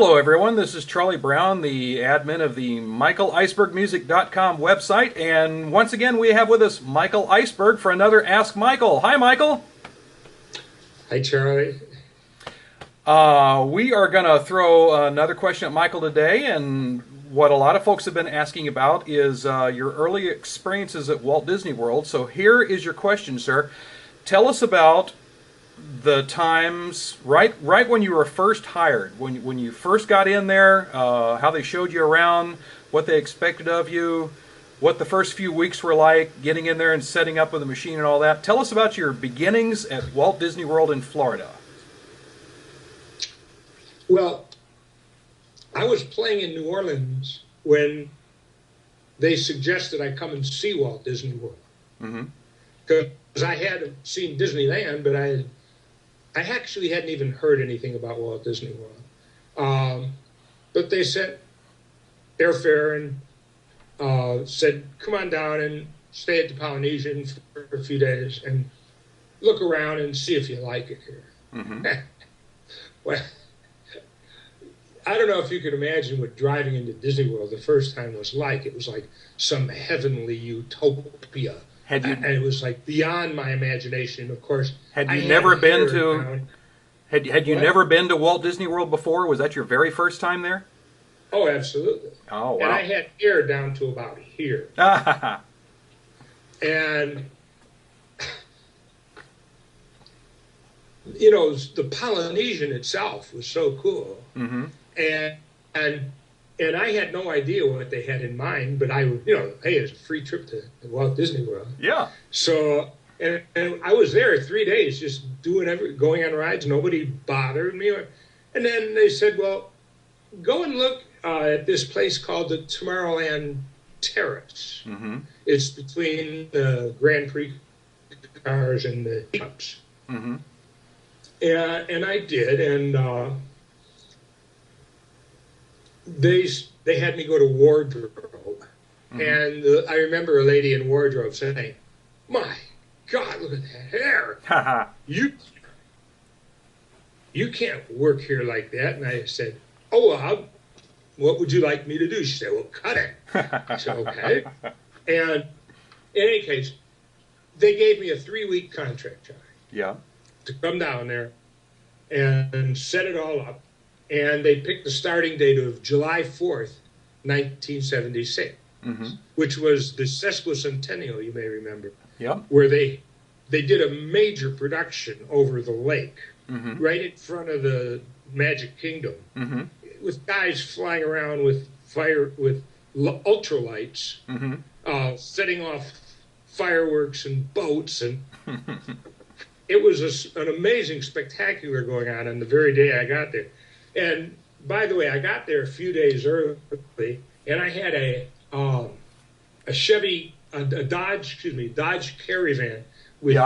Hello, everyone. This is Charlie Brown, the admin of the MichaelIcebergMusic.com website. And once again, we have with us Michael Iceberg for another Ask Michael. Hi, Michael. Hi, Charlie. We are going to throw another question at Michael today. And what a lot of folks have been asking about is your early experiences at Walt Disney World. So here is your question, sir. Tell us about the times right when you were first hired, when you first got in there, how they showed you around, what they expected of you, what the first few weeks were like, getting in there and setting up with the machine and all that. Tell us about your beginnings at Walt Disney World in Florida. Well, I was playing in New Orleans when they suggested I come and see Walt Disney World. Because I had seen Disneyland, but I actually hadn't even heard anything about Walt Disney World. But they sent airfare and said, come on down and stay at the Polynesian for a few days and look around and see if you like it here. Well, I don't know if you could imagine what driving into Disney World the first time was like. It was like some heavenly utopia. And it was like beyond my imagination. Of course, had you never been to Walt Disney World before? Was that your very first time there? Oh, absolutely. Oh, wow. And I had hair down to about here. And you know, the Polynesian itself was so cool. And I had no idea what they had in mind, but I would, you know, hey, it's a free trip to Walt Disney World. Yeah. So, and I was there 3 days just going on rides. Nobody bothered me. And then they said, well, go and look at this place called the Tomorrowland Terrace. It's between the Grand Prix cars and the shops. And I did, and they had me go to wardrobe, and I remember a lady in wardrobe saying, "My God, look at that hair! you can't work here like that." And I said, "Oh, well, what would you like me to do?" She said, "Well, cut it." I said, "Okay." And in any case, they gave me a 3-week contract, John. Yeah. To come down there and set it all up. And they picked the starting date of July 4th, 1976, which was the sesquicentennial, you may remember, where they did a major production over the lake, right in front of the Magic Kingdom, with guys flying around with ultralights, setting off fireworks and boats, and it was an amazing spectacular going on the very day I got there. And by the way, I got there a few days early, and I had a Dodge Caravan with,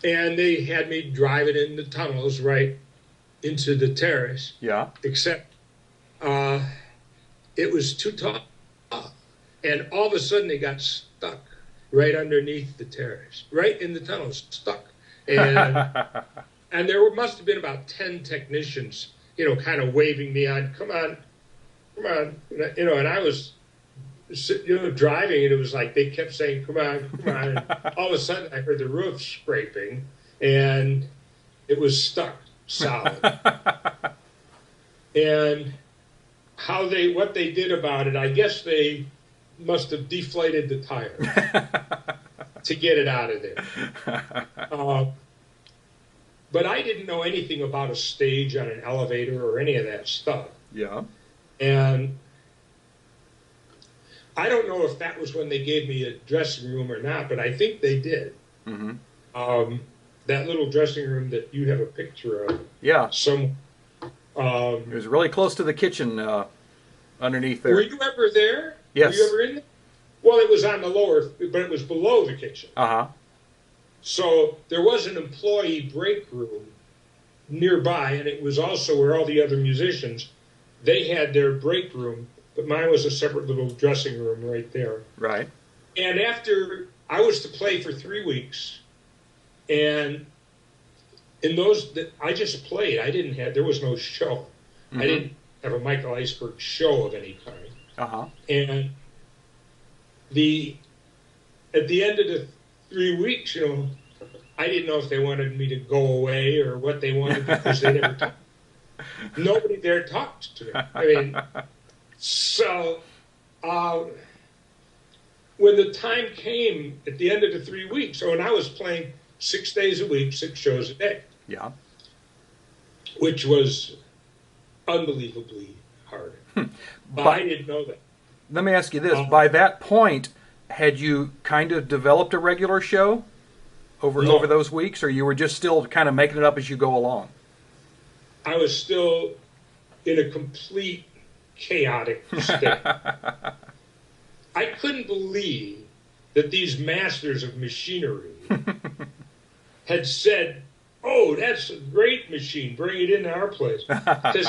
and they had me drive it in the tunnels right into the terrace. Yeah. Except it was too tall, and all of a sudden they got stuck right underneath the terrace, right in the tunnels, stuck, and. And there must have been about 10 technicians, you know, kind of waving me on, come on, you know, and I was, you know, driving, and it was like they kept saying, come on. And all of a sudden I heard the roof scraping, and it was stuck solid. And what they did about it, I guess they must have deflated the tire to get it out of there. But I didn't know anything about a stage on an elevator or any of that stuff. Yeah. And I don't know if that was when they gave me a dressing room or not, but I think they did. That little dressing room that you have a picture of. Yeah. It was really close to the kitchen underneath there. Were you ever there? Yes. Were you ever in there? Well, it was on the lower, but it was below the kitchen. So there was an employee break room nearby, and it was also where all the other musicians, they had their break room, but mine was a separate little dressing room right there. Right. And after I was to play for 3 weeks, and in those that I just played, there was no show. Mm-hmm. I didn't have a Michael Iceberg show of any kind. Uh-huh. And at the end of the 3 weeks, I didn't know if they wanted me to go away or what they wanted, because they never talked. Nobody there talked to me. I mean, so when the time came at the end of the 3 weeks, and I was playing 6 days a week, 6 shows a day. Yeah. Which was unbelievably hard. But I didn't know that. Let me ask you this. By that point, had you kind of developed a regular show over those weeks, or you were just still kind of making it up as you go along? I was still in a complete chaotic state. I couldn't believe that these masters of machinery had said, "Oh, that's a great machine. Bring it into our place." Because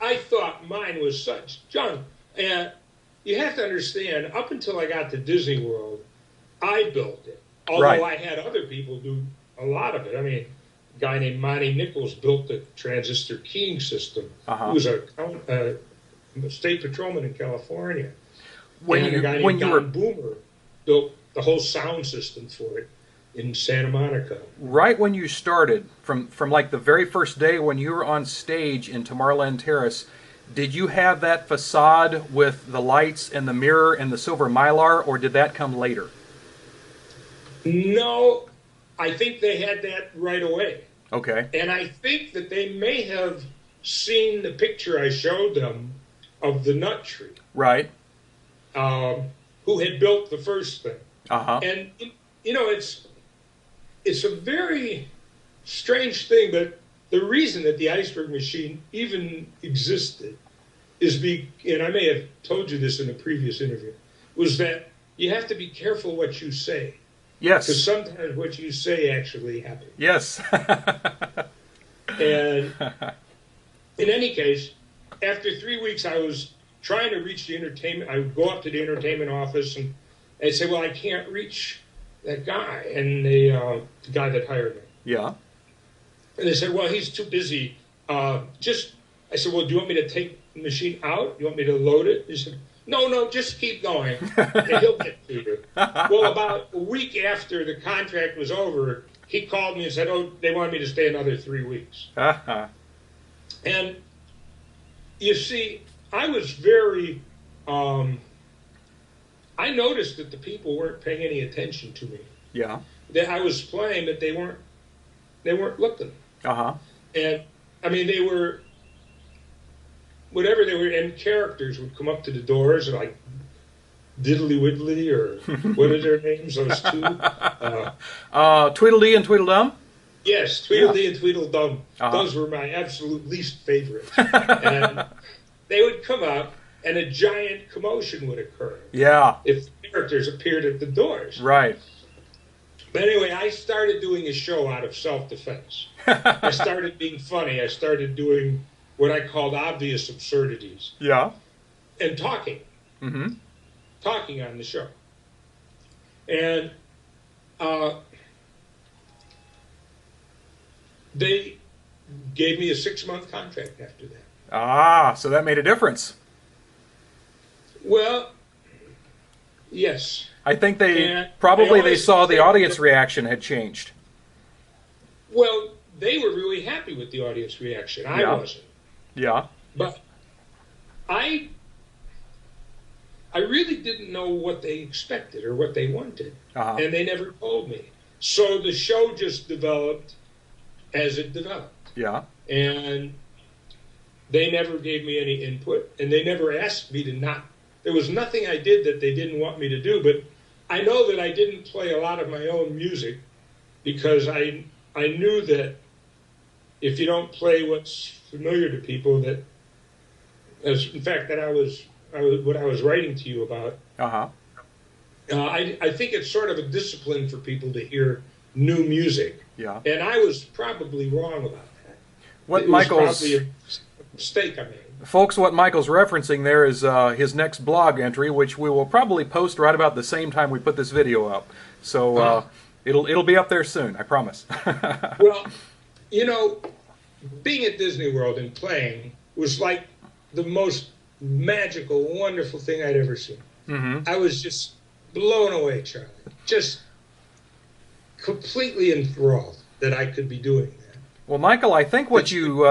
I thought mine was such junk. And you have to understand, up until I got to Disney World, I built it. Although I had other people do a lot of it. I mean, a guy named Monty Nichols built the transistor keying system. He was a state patrolman in California. And a guy named Don Boomer built the whole sound system for it in Santa Monica. Right when you started, from like the very first day when you were on stage in Tomorrowland Terrace, did you have that facade with the lights and the mirror and the silver mylar, or did that come later? No, I think they had that right away. Okay. And I think that they may have seen the picture I showed them of the nut tree. Right. Who had built the first thing. Uh-huh. And, it's a very strange thing, but the reason that the Iceberg Machine even existed is, and I may have told you this in a previous interview, was that you have to be careful what you say. Yes. Because sometimes what you say actually happens. Yes. And in any case, after 3 weeks, I was trying to reach the entertainment. I would go up to the entertainment office and I'd say, "Well, I can't reach that guy," and the guy that hired me. Yeah. And they said, "Well, he's too busy. I said, "Well, do you want me to take the machine out? Do you want me to load it?" He said, No, just keep going, and he'll get to you." Well, about a week after the contract was over, he called me and said, "Oh, they wanted me to stay another 3 weeks." Uh-huh. And you see, I was very, I noticed that the people weren't paying any attention to me. Yeah. That I was playing, but they weren't looking. Uh-huh. And, I mean, they were, whatever they were, and characters would come up to the doors, like Diddly Widdly, or what are their names, those two? Tweedledee and Tweedledum? Yes, Tweedledee and Tweedledum. Those were my absolute least favorites. And they would come up, and a giant commotion would occur. Yeah. If the characters appeared at the doors. Right. But anyway, I started doing a show out of self-defense. I started being funny. I started doing what I called obvious absurdities. Yeah. And talking. Mm-hmm. Talking on the show. And they gave me a 6-month contract after that. Ah, so that made a difference. Well, yes. I think they saw the audience reaction had changed. Well, they were really happy with the audience reaction. I wasn't. Yeah. But I really didn't know what they expected or what they wanted. Uh-huh. And they never told me. So the show just developed as it developed. Yeah. And they never gave me any input, and they never asked me to not. There was nothing I did that they didn't want me to do, but I know that I didn't play a lot of my own music because I knew that if you don't play what's familiar to people, that, in fact, that what I was writing to you about. Uh-huh. I think it's sort of a discipline for people to hear new music. Yeah. And I was probably wrong about that. What it Michael's was probably a mistake I made. Folks, what Michael's referencing there is his next blog entry, which we will probably post right about the same time we put this video up. So it'll be up there soon, I promise. Well, you know, being at Disney World and playing was like the most magical, wonderful thing I'd ever seen. Mm-hmm. I was just blown away, Charlie. Just completely enthralled that I could be doing that. Well, Michael, I think what you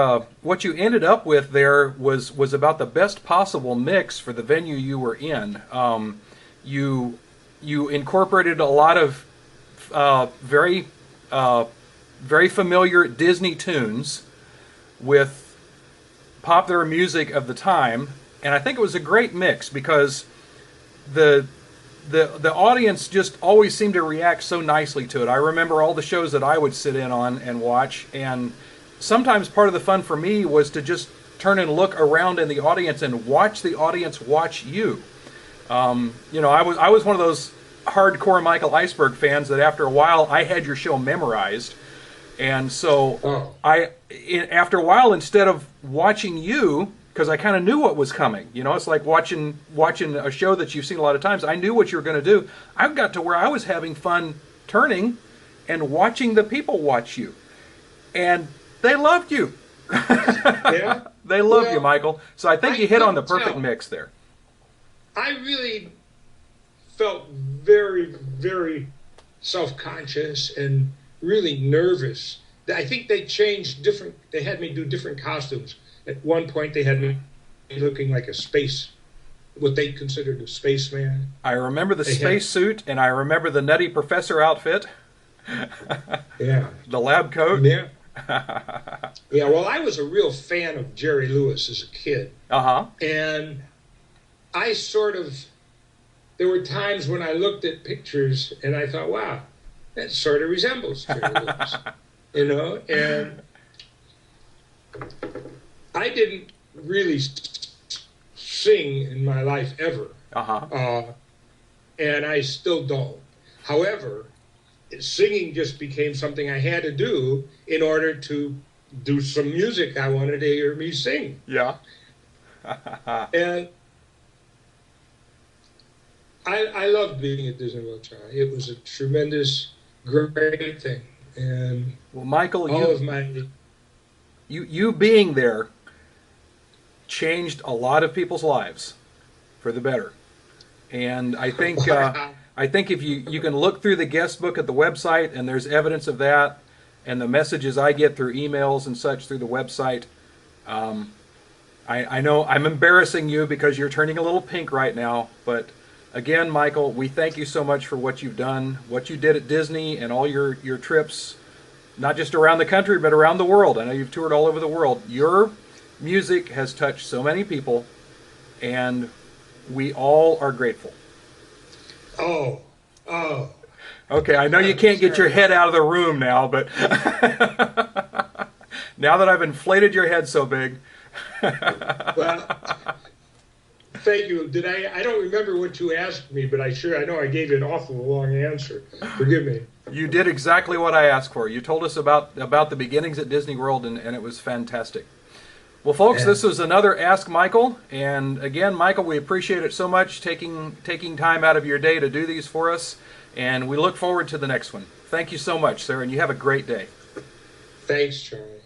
ended up with there was about the best possible mix for the venue you were in. You incorporated a lot of very familiar Disney tunes with popular music of the time, and I think it was a great mix because the audience just always seemed to react so nicely to it. I remember all the shows that I would sit in on and watch, and sometimes part of the fun for me was to just turn and look around in the audience and watch the audience watch you. You know, I was one of those hardcore Michael Iceberg fans that after a while I had your show memorized, and so after a while, instead of watching you, because I kind of knew what was coming. You know, it's like watching a show that you've seen a lot of times. I knew what you were going to do. I got to where I was having fun turning and watching the people watch you, and they loved you. Yeah, they love you, Michael. So I think you hit on the perfect mix there. I really felt very, very self-conscious and really nervous. I think they changed different. They had me do different costumes. At one point, they had me looking like what they considered a spaceman. I remember the space suit, and I remember the Nutty Professor outfit. Yeah. The lab coat. Yeah. Yeah, well, I was a real fan of Jerry Lewis as a kid. Uh-huh. And there were times when I looked at pictures and I thought, wow, that sort of resembles Jerry Lewis. You know, and I didn't really sing in my life ever. Uh-huh. And I still don't. However, singing just became something I had to do in order to do some music I wanted to hear me sing. Yeah. And I loved being at Disney World, Charlie. It was a tremendous, great thing. And well, Michael, you being there changed a lot of people's lives for the better. And I think if you can look through the guest book at the website, and there's evidence of that, and the messages I get through emails and such through the website. I know I'm embarrassing you because you're turning a little pink right now, but again, Michael, we thank you so much for what you've done, what you did at Disney, and all your trips, not just around the country, but around the world. I know you've toured all over the world. Your music has touched so many people, and we all are grateful. Oh. Okay, I know you can't get your head out of the room now, but now that I've inflated your head so big. Well, thank you. I don't remember what you asked me, but I know I gave you an awful long answer. Forgive me. You did exactly what I asked for. You told us about the beginnings at Disney World, and it was fantastic. Well, folks, this was another Ask Michael, and again, Michael, we appreciate it so much taking time out of your day to do these for us, and we look forward to the next one. Thank you so much, sir, and you have a great day. Thanks, Charlie.